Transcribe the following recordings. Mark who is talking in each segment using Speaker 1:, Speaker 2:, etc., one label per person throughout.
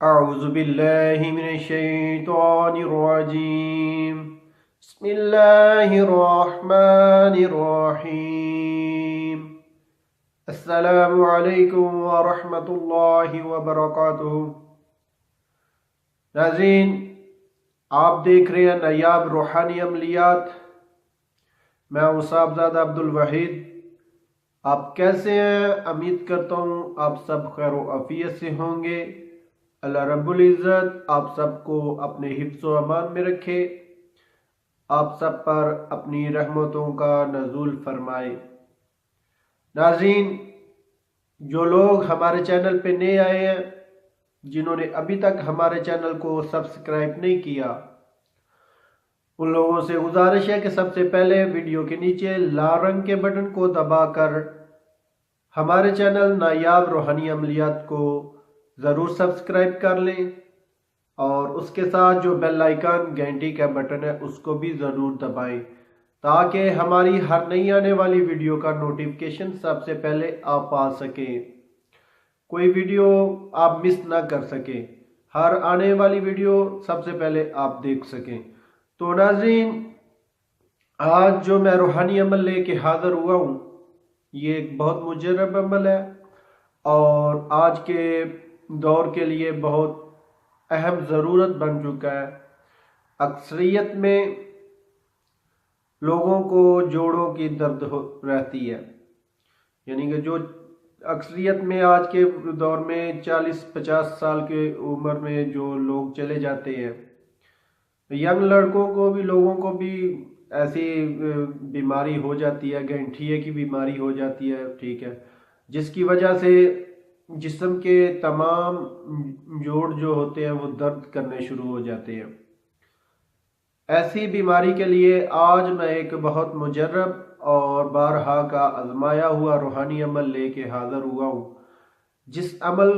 Speaker 1: أعوذ بالله من الشيطان الرجيم بسم الله الرحمن الرحيم السلام علیکم ورحمۃ اللہ وبرکاتہ۔ ناظرین، آپ دیکھ رہے ہیں نایاب روحانی عملیات۔ میں ہوں صاحبزادہ عبدالوحید۔ آپ کیسے ہیں؟ امید کرتا ہوں آپ سب خیر و عافیت سے ہوں گے۔ اللہ رب العزت آپ سب کو اپنے حفظ و امان میں رکھے، آپ سب پر اپنی رحمتوں کا نزول فرمائے۔ ناظرین، جو لوگ ہمارے چینل پہ نئے آئے ہیں، جنہوں نے ابھی تک ہمارے چینل کو سبسکرائب نہیں کیا، ان لوگوں سے گزارش ہے کہ سب سے پہلے ویڈیو کے نیچے لال رنگ کے بٹن کو دبا کر ہمارے چینل نایاب روحانی عملیات کو ضرور سبسکرائب کر لیں، اور اس کے ساتھ جو بیل آئیکن گھنٹی کا بٹن ہے اس کو بھی ضرور دبائیں، تاکہ ہماری ہر نئی آنے والی ویڈیو کا نوٹیفیکیشن سب سے پہلے آپ پا سکیں، کوئی ویڈیو آپ مس نہ کر سکیں، ہر آنے والی ویڈیو سب سے پہلے آپ دیکھ سکیں۔ تو ناظرین، آج جو میں روحانی عمل لے کے حاضر ہوا ہوں، یہ ایک بہت مجرب عمل ہے اور آج کے دور کے لیے بہت اہم ضرورت بن چکا ہے۔ اکثریت میں لوگوں کو جوڑوں کی درد رہتی ہے، یعنی کہ جو اکثریت میں آج کے دور میں 40-50 سال کی عمر میں جو لوگ چلے جاتے ہیں، ینگ لڑکوں کو بھی، لوگوں کو بھی ایسی بیماری ہو جاتی ہے، گنٹھیے کی بیماری ہو جاتی ہے، ٹھیک ہے، جس کی وجہ سے جسم کے تمام جوڑ جو ہوتے ہیں وہ درد کرنے شروع ہو جاتے ہیں۔ ایسی بیماری کے لیے آج میں ایک بہت مجرب اور بارہا کا آزمایا ہوا روحانی عمل لے کے حاضر ہوا ہوں، جس عمل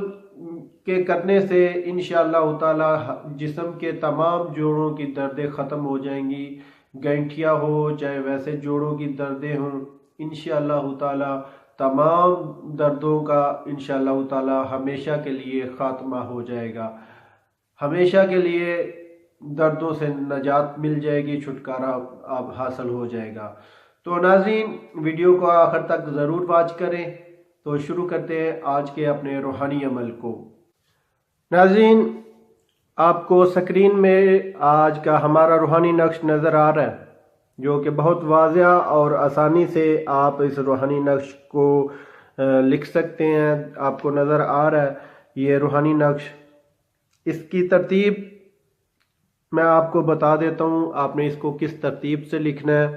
Speaker 1: کے کرنے سے انشاءاللہ تعالی جسم کے تمام جوڑوں کی دردیں ختم ہو جائیں گی، گنٹھیا ہو چاہے ویسے جوڑوں کی دردیں ہوں، انشاءاللہ تعالی تمام دردوں کا انشاءاللہ تعالی ہمیشہ کے لیے خاتمہ ہو جائے گا، ہمیشہ کے لیے دردوں سے نجات مل جائے گی، چھٹکارا آپ حاصل ہو جائے گا۔ تو ناظرین، ویڈیو کو آخر تک ضرور واچ کریں۔ تو شروع کرتے ہیں آج کے اپنے روحانی عمل کو۔ ناظرین، آپ کو سکرین میں آج کا ہمارا روحانی نقش نظر آ رہا ہے، جو کہ بہت واضح اور آسانی سے آپ اس روحانی نقش کو لکھ سکتے ہیں۔ آپ کو نظر آ رہا ہے یہ روحانی نقش۔ اس کی ترتیب میں آپ کو بتا دیتا ہوں، آپ نے اس کو کس ترتیب سے لکھنا ہے۔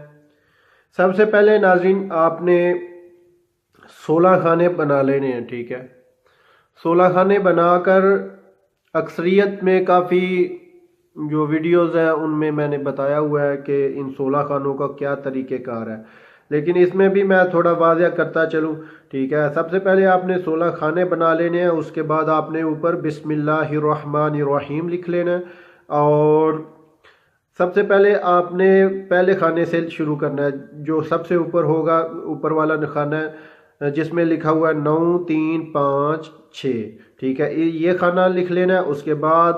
Speaker 1: سب سے پہلے ناظرین، آپ نے 16 خانے بنا لینے ہیں، ٹھیک ہے۔ 16 خانے بنا کر اکثریت میں کافی جو ویڈیوز ہیں ان میں نے بتایا ہوا ہے کہ ان 16 خانوں کا کیا طریقہ کار ہے، لیکن اس میں بھی میں تھوڑا واضح کرتا چلوں، ٹھیک ہے۔ سب سے پہلے آپ نے 16 خانے بنا لینے ہیں، اس کے بعد آپ نے اوپر بسم اللہ الرحمن الرحیم لکھ لینا ہے، اور سب سے پہلے آپ نے پہلے خانے سے شروع کرنا ہے، جو سب سے اوپر ہوگا، اوپر والا خانہ ہے جس میں لکھا ہوا ہے 9 3 5 6، ٹھیک ہے، یہ خانہ لکھ لینا ہے۔ اس کے بعد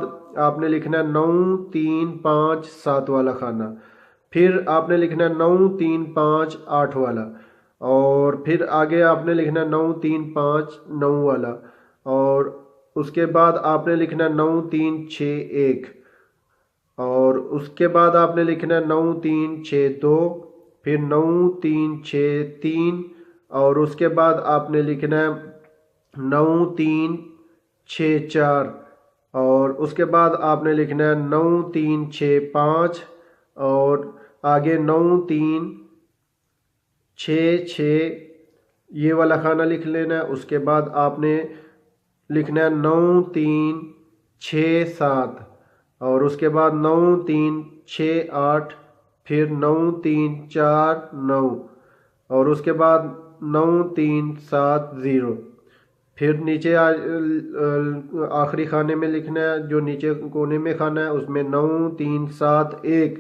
Speaker 1: آپ نے لکھنا ہے 9 3 5 7 والا خانہ، پھر آپ نے لکھنا ہے 9 3 5 8 والا، اور پھر آگے آپ نے لکھنا ہے 9 3 5 9 والا، اور اس کے بعد آپ نے لکھنا ہے 9 3 6 1، اور اس کے بعد آپ نے لکھنا ہے 9 3 6 2، پھر 9 3 6 3، اور اس کے بعد آپ نے لکھنا ہے 9 3 6 4، اور اس کے بعد آپ نے لکھنا ہے 9 3 6 5، اور آگے 9 3 6 6، یہ والا خانہ لکھ لینا ہے۔ اس کے بعد آپ نے لکھنا ہے 9 3 6 7، اور اس کے بعد 9 3 6 8، پھر 9 3 4 9، اور اس کے بعد 9 3 7 0، پھر نیچے آخری خانے میں لکھنا ہے، جو نیچے کونے میں خانہ ہے اس میں 9 3 7 1،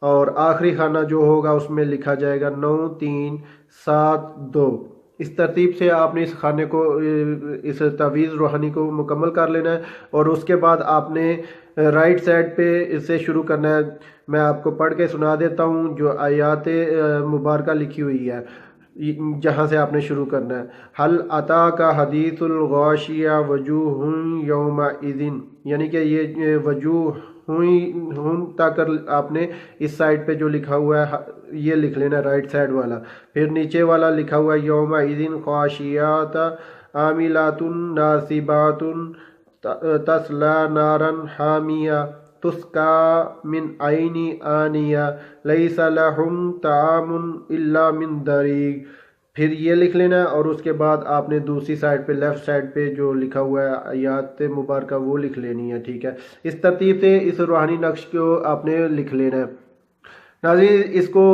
Speaker 1: اور آخری خانہ جو ہوگا اس میں لکھا جائے گا 9 3 7 2۔ اس ترتیب سے آپ نے اس خانے کو، اس تعویذ روحانی کو مکمل کر لینا ہے، اور اس کے بعد آپ نے رائٹ سائڈ پہ اس سے شروع کرنا ہے۔ میں آپ کو پڑھ کے سنا دیتا ہوں جو آیات مبارکہ لکھی ہوئی ہے، جہاں سے آپ نے شروع کرنا ہے۔ حل عطا کا حدیث الغاشیہ وجوہ یومئذ، یعنی کہ یہ وجوہ ہوں تک آپ نے اس سائڈ پہ جو لکھا ہوا ہے یہ لکھ لینا، رائٹ سائڈ والا۔ پھر نیچے والا لکھا ہوا ہے یومئذ خاشیات عاملات ناصبات تصلی نارا حامیہ تسقى من عین آنیہ لیس لہم طعام الا من ضریع۔ پھر یہ لکھ لینا، اور اس کے بعد آپ نے دوسری سائڈ پہ لیفٹ سائڈ پہ جو لکھا ہوا ہے آیات مبارکہ وہ لکھ لینی ہے، ٹھیک ہے۔ اس ترتیب سے اس روحانی نقش کو آپ نے لکھ لینا ہے۔ ناظرین، اس کو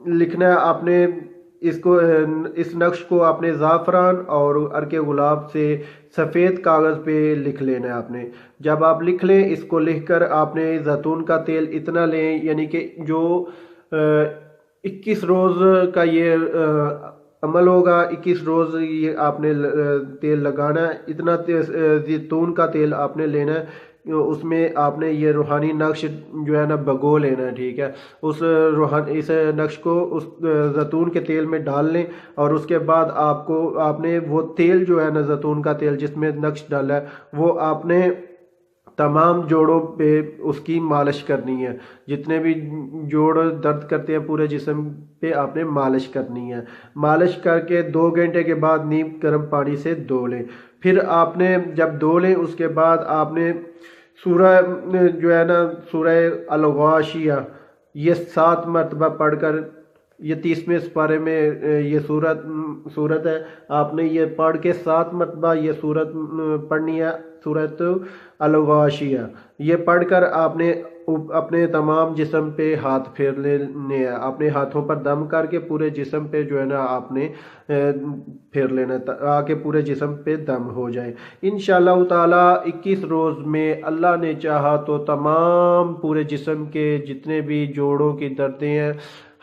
Speaker 1: لکھنا ہے آپ نے، اس نقش کو آپ نے زعفران اور عرق گلاب سے سفید کاغذ پہ لکھ لینا ہے آپ نے۔ جب آپ لکھ لیں، اس کو لکھ کر آپ نے زیتون کا تیل اتنا لیں، یعنی کہ جو 21 روز کا یہ عمل ہوگا، 21 روز یہ آپ نے تیل لگانا ہے، اتنا زیتون کا تیل آپ نے لینا ہے۔ اس میں آپ نے یہ روحانی نقش جو ہے نا بھگو لینا ہے، ٹھیک ہے۔ اس نقش کو اس زیتون کے تیل میں ڈال لیں، اور اس کے بعد آپ نے وہ تیل جو ہے نا زیتون کا تیل جس میں نقش ڈالا ہے وہ آپ نے تمام جوڑوں پہ اس کی مالش کرنی ہے۔ جتنے بھی جوڑ درد کرتے ہیں پورے جسم پہ آپ نے مالش کرنی ہے۔ مالش کر کے 2 گھنٹے کے بعد نیم گرم پانی سے دھو لیں۔ پھر آپ نے جب دھو لیں اس کے بعد آپ نے سورہ جو ہے نا سورہ الغاشیہ یہ 7 مرتبہ پڑھ کر، یہ 30ویں سپارے میں یہ سورت ہے، آپ نے یہ پڑھ کے 7 مرتبہ یہ سورت پڑھنی ہے، سورت الغاشیہ۔ یہ پڑھ کر آپ نے اپنے تمام جسم پہ ہاتھ پھیر لینے ہیں، اپنے ہاتھوں پر دم کر کے پورے جسم پہ جو ہے نا آپ نے پھیر لینا تاکہ پورے جسم پہ دم ہو جائے۔ انشاءاللہ تعالی 21 روز میں اللہ نے چاہا تو تمام پورے جسم کے جتنے بھی جوڑوں کی دردیں ہیں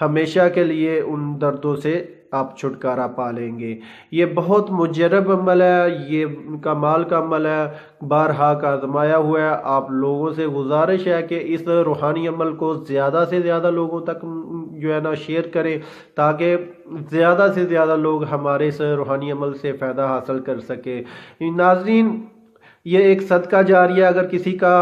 Speaker 1: ہمیشہ کے لیے ان دردوں سے آپ چھٹکارا پا لیں گے۔ یہ بہت مجرب عمل ہے، یہ کمال کا عمل ہے، بارہا کا آزمایا ہوا ہے۔ آپ لوگوں سے گزارش ہے کہ اس روحانی عمل کو زیادہ سے زیادہ لوگوں تک جو ہے نا شیئر کریں، تاکہ زیادہ سے زیادہ لوگ ہمارے اس روحانی عمل سے فائدہ حاصل کر سکے۔ ناظرین، یہ ایک صدقہ جاریہ، اگر کسی کا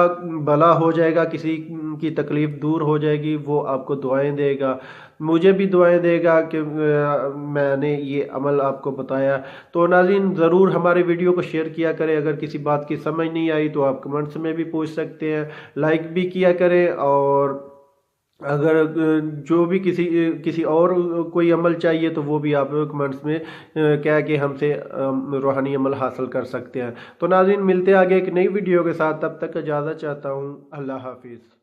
Speaker 1: بھلا ہو جائے گا، کسی کی تکلیف دور ہو جائے گی، وہ آپ کو دعائیں دے گا، مجھے بھی دعائیں دے گا کہ میں نے یہ عمل آپ کو بتایا۔ تو ناظرین، ضرور ہمارے ویڈیو کو شیئر کیا کریں۔ اگر کسی بات کی سمجھ نہیں آئی تو آپ کمنٹس میں بھی پوچھ سکتے ہیں، لائک بھی کیا کریں، اور اگر جو بھی کسی اور کوئی عمل چاہیے تو وہ بھی آپ کمنٹس میں کہہ کے ہم سے روحانی عمل حاصل کر سکتے ہیں۔ تو ناظرین، ملتے ہیں آگے ایک نئی ویڈیو کے ساتھ، تب تک اجازت چاہتا ہوں، اللہ حافظ۔